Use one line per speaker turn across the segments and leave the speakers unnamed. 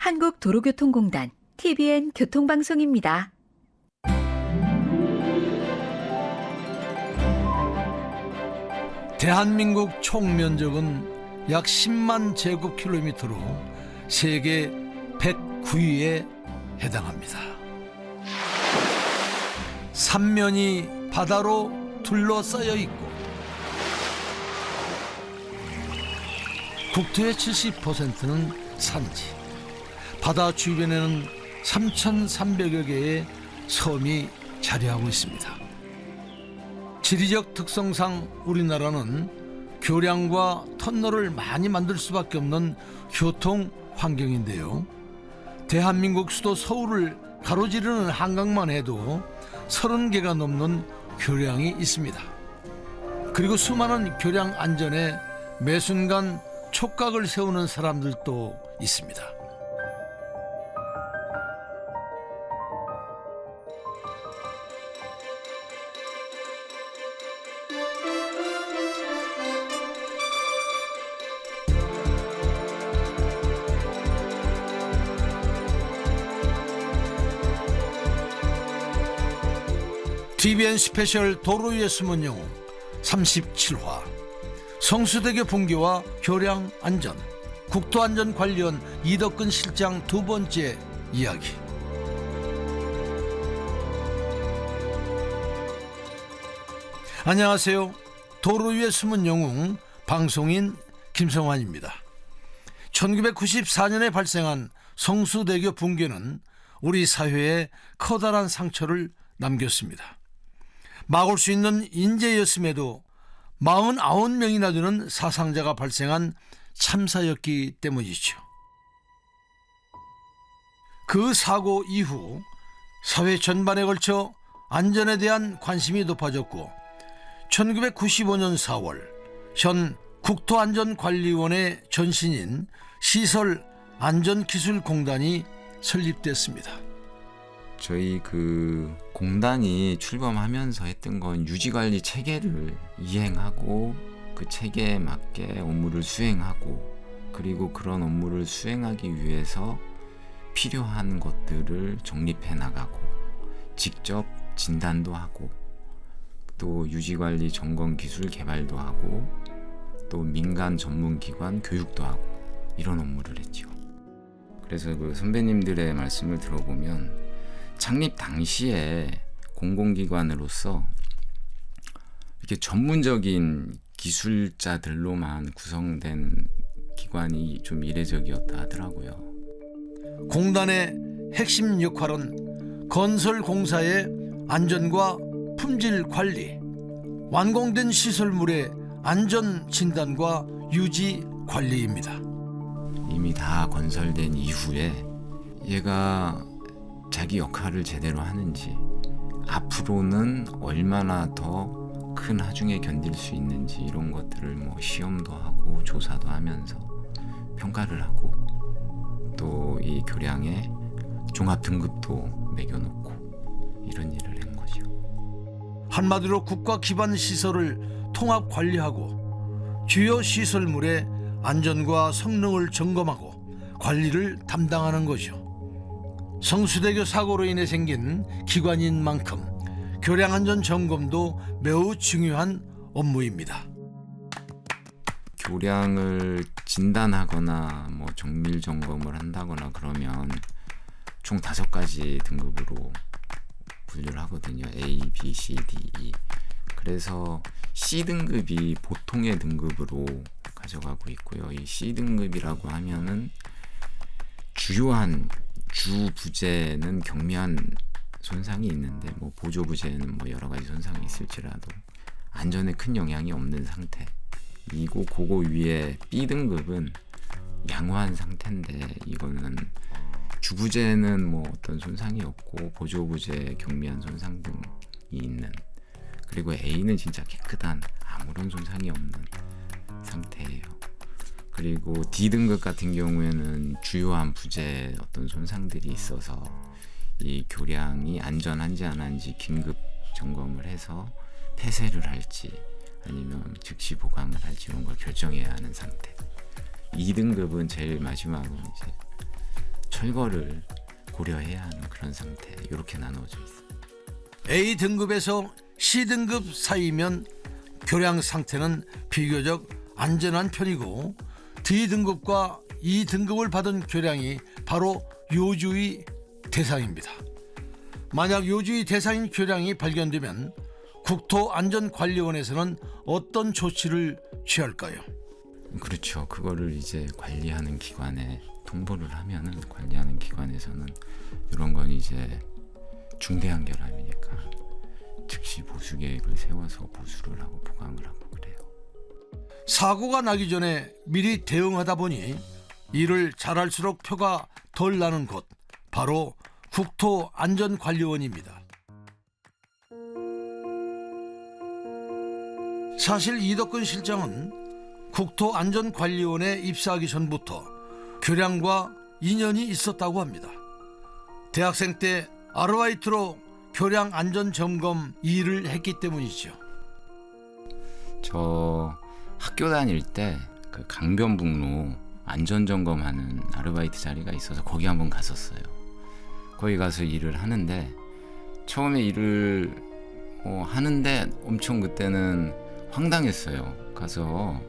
한국도로교통공단 TBN 교통방송입니다.
대한민국 총 면적은 약 10만 제곱킬로미터로 세계 109위에 해당합니다. 삼면이 바다로 둘러싸여 있고 국토의 70%는 산지, 바다 주변에는 3,300여 개의 섬이 자리하고 있습니다. 지리적 특성상 우리나라는 교량과 터널을 많이 만들 수밖에 없는 교통 환경인데요. 대한민국 수도 서울을 가로지르는 한강만 해도 30개가 넘는 교량이 있습니다. 그리고 수많은 교량 안전에 매 순간 촉각을 세우는 사람들도 있습니다. TBN 스페셜 도로 위의 숨은 영웅 37화 성수대교 붕괴와 교량 안전 국토안전관리원 이덕근 실장 두 번째 이야기. 안녕하세요. 도로 위의 숨은 영웅 방송인 김성환입니다. 1994년에 발생한 성수대교 붕괴는 우리 사회에 커다란 상처를 남겼습니다. 막을 수 있는 인재였음에도 49명이나 되는 사상자가 발생한 참사였기 때문이죠. 그 사고 이후 사회 전반에 걸쳐 안전에 대한 관심이 높아졌고 1995년 4월 현 국토안전관리원의 전신인 시설안전기술공단이 설립됐습니다.
저희 그 공단이 출범하면서 했던 건 유지관리 체계를 이행하고 그 체계에 맞게 업무를 수행하고 그리고 그런 업무를 수행하기 위해서 필요한 것들을 정립해 나가고 직접 진단도 하고 또 유지관리 점검 기술 개발도 하고 또 민간 전문기관 교육도 하고 이런 업무를 했죠. 그래서 그 선배님들의 말씀을 들어보면 창립 당시에 공공기관으로서 이렇게 전문적인 기술자들로만 구성된 기관이 좀 이례적이었다 하더라고요.
공단의 핵심 역할은 건설공사의 안전과 품질 관리, 완공된 시설물의 안전 진단과 유지 관리입니다. 이미
다 건설된 이후에 얘가 자기 역할을 제대로 하는지 앞으로는 얼마나 더 큰 하중에 견딜 수 있는지 이런 것들을 뭐 시험도 하고 조사도 하면서 평가를 하고 또 이 교량에 종합 등급도 매겨놓고 이런 일을 한 거죠.
한마디로 국가 기반 시설을 통합 관리하고 주요 시설물의 안전과 성능을 점검하고 관리를 담당하는 거죠. 성수대교 사고로 인해 생긴 기관인 만큼 교량 안전 점검도 매우 중요한 업무입니다.
교량을 진단하거나 뭐 정밀 점검을 한다거나 그러면 총 5가지 등급으로 분류를 하거든요. A, B, C, D, E. 그래서 C 등급이 보통의 등급으로 가져가고 있고요. 이 C 등급이라고 하면은 주요한 주 부재는 경미한 손상이 있는데 뭐 보조 부재는 뭐 여러 가지 손상이 있을지라도 안전에 큰 영향이 없는 상태. 이고 그거 위에 B 등급은 양호한 상태인데 이거는 주 부재는 뭐 어떤 손상이 없고 보조 부재 경미한 손상 등이 있는, 그리고 A는 진짜 깨끗한 아무런 손상이 없는 상태예요. 그리고 D 등급 같은 경우에는 주요한 부재 어떤 손상들이 있어서 이 교량이 안전한지 안 한지 긴급 점검을 해서 폐쇄를 할지 아니면 즉시 보강을 할지 이런 걸 결정해야 하는 상태. 2등급은 제일 마지막으로 이제 철거를 고려해야 하는 그런 상태, 이렇게 나누어져 있습니다.
A등급에서 C등급 사이면 교량 상태는 비교적 안전한 편이고, D등급과 E등급을 받은 교량이 바로 요주의 대상입니다. 만약 요주의 대상인 교량이 발견되면 국토안전관리원에서는 어떤 조치를 취할까요?
그렇죠. 그거를 이제 관리하는 기관에 통보를 하면은, 관리하는 기관에서는 이런 건 이제 중대한 결함이니까 즉시 보수 계획을 세워서 보수를 하고 보강을 하고 그래요.
사고가 나기 전에 미리 대응하다 보니 일을 잘할수록 표가 덜 나는 곳, 바로 국토안전관리원입니다. 사실 이덕근 실장은 국토안전관리원에 입사하기 전부터 교량과 인연이 있었다고 합니다. 대학생 때 아르바이트로 교량 안전 점검 일을 했기 때문이죠.
저 학교 다닐 때 그 강변북로 안전점검하는 아르바이트 자리가 있어서 거기 한번 갔었어요. 거기 가서 일을 하는데, 처음에 일을 하는데 엄청 그때는 황당했어요. 가서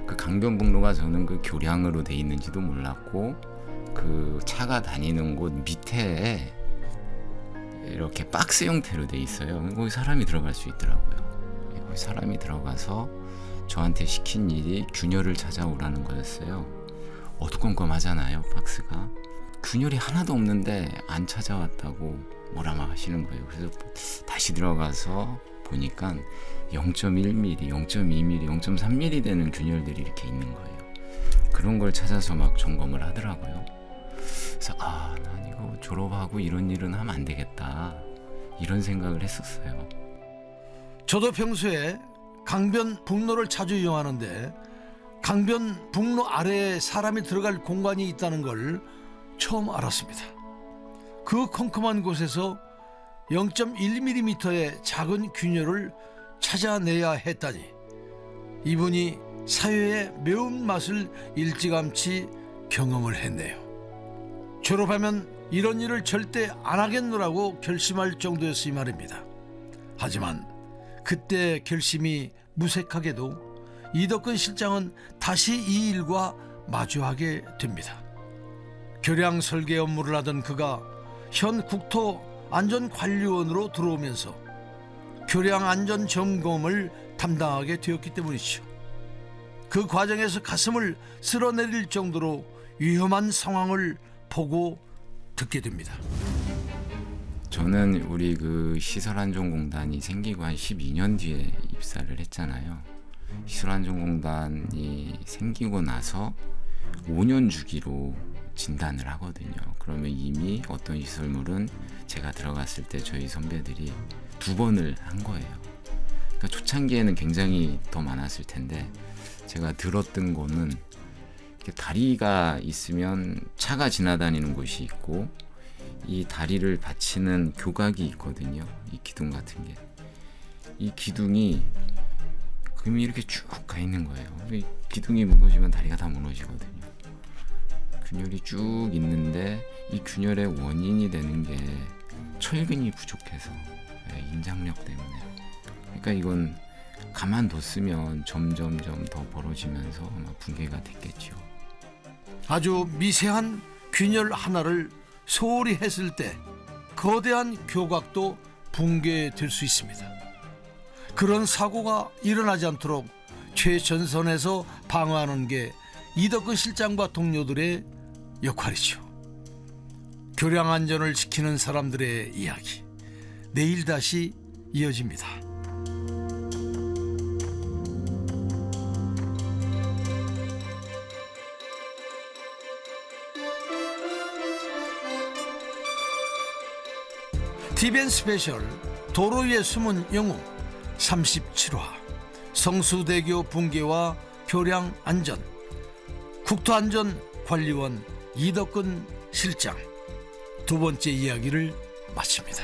그 강변북로가 저는 그 교량으로 돼 있는지도 몰랐고, 그 차가 다니는 곳 밑에 이렇게 박스 형태로 돼 있어요. 거기 사람이 들어갈 수 있더라고요. 거기 사람이 들어가서 저한테 시킨 일이 균열을 찾아오라는 거였어요. 어두컴컴하잖아요, 박스가. 균열이 하나도 없는데 안 찾아왔다고 뭐라 막 하시는 거예요. 그래서 다시 들어가서 보니까 0.1mm, 0.2mm, 0.3mm 되는 균열들이 이렇게 있는 거예요. 그런 걸 찾아서 막 점검을 하더라고요. 그래서 난 이거 졸업하고 이런 일은 하면 안 되겠다, 이런 생각을 했었어요.
저도 평소에 강변북로를 자주 이용하는데, 강변북로 아래에 사람이 들어갈 공간이 있다는 걸 처음 알았습니다. 그 컴컴한 곳에서 0.1mm의 작은 균열을 찾아내야 했다니, 이분이 사회의 매운맛을 일찌감치 경험을 했네요. 졸업하면 이런 일을 절대 안 하겠노라고 결심할 정도였으니 말입니다. 하지만 그때 결심이 무색하게도 이덕근 실장은 다시 이 일과 마주하게 됩니다. 교량 설계 업무를 하던 그가 현 국토안전관리원으로 들어오면서 교량 안전 점검을 담당하게 되었기 때문이죠. 그 과정에서 가슴을 쓸어내릴 정도로 위험한 상황을 보고 듣게 됩니다.
저는 우리 그 시설안전공단이 생기고 한 12년 뒤에 입사를 했잖아요. 시설안전공단이 생기고 나서 5년 주기로 진단을 하거든요. 그러면 이미 어떤 시설물은 제가 들어갔을 때 저희 선배들이 2번을 한 거예요. 그러니까 초창기에는 굉장히 더 많았을 텐데, 제가 들었던 거는 다리가 있으면 차가 지나다니는 곳이 있고, 이 다리를 받치는 교각이 있거든요. 이 기둥 같은 게, 이 기둥이 금이 이렇게 쭉 가 있는 거예요. 이 기둥이 무너지면 다리가 다 무너지거든요. 균열이 쭉 있는데 이 균열의 원인이 되는 게 철근이 부족해서, 인장력 때문에. 그러니까 이건 가만뒀으면 점점점 더 벌어지면서 아마 붕괴가 됐겠죠.
아주 미세한 균열 하나를 소홀히 했을 때 거대한 교각도 붕괴될 수 있습니다. 그런 사고가 일어나지 않도록 최전선에서 방어하는 게 이덕근 실장과 동료들의 역할이죠. 교량 안전을 지키는 사람들의 이야기, 내일 다시 이어집니다. TVN 스페셜 도로 위의 숨은 영웅 37화 성수대교 붕괴와 교량 안전, 국토안전관리원 이덕근 실장, 두 번째 이야기를 마칩니다.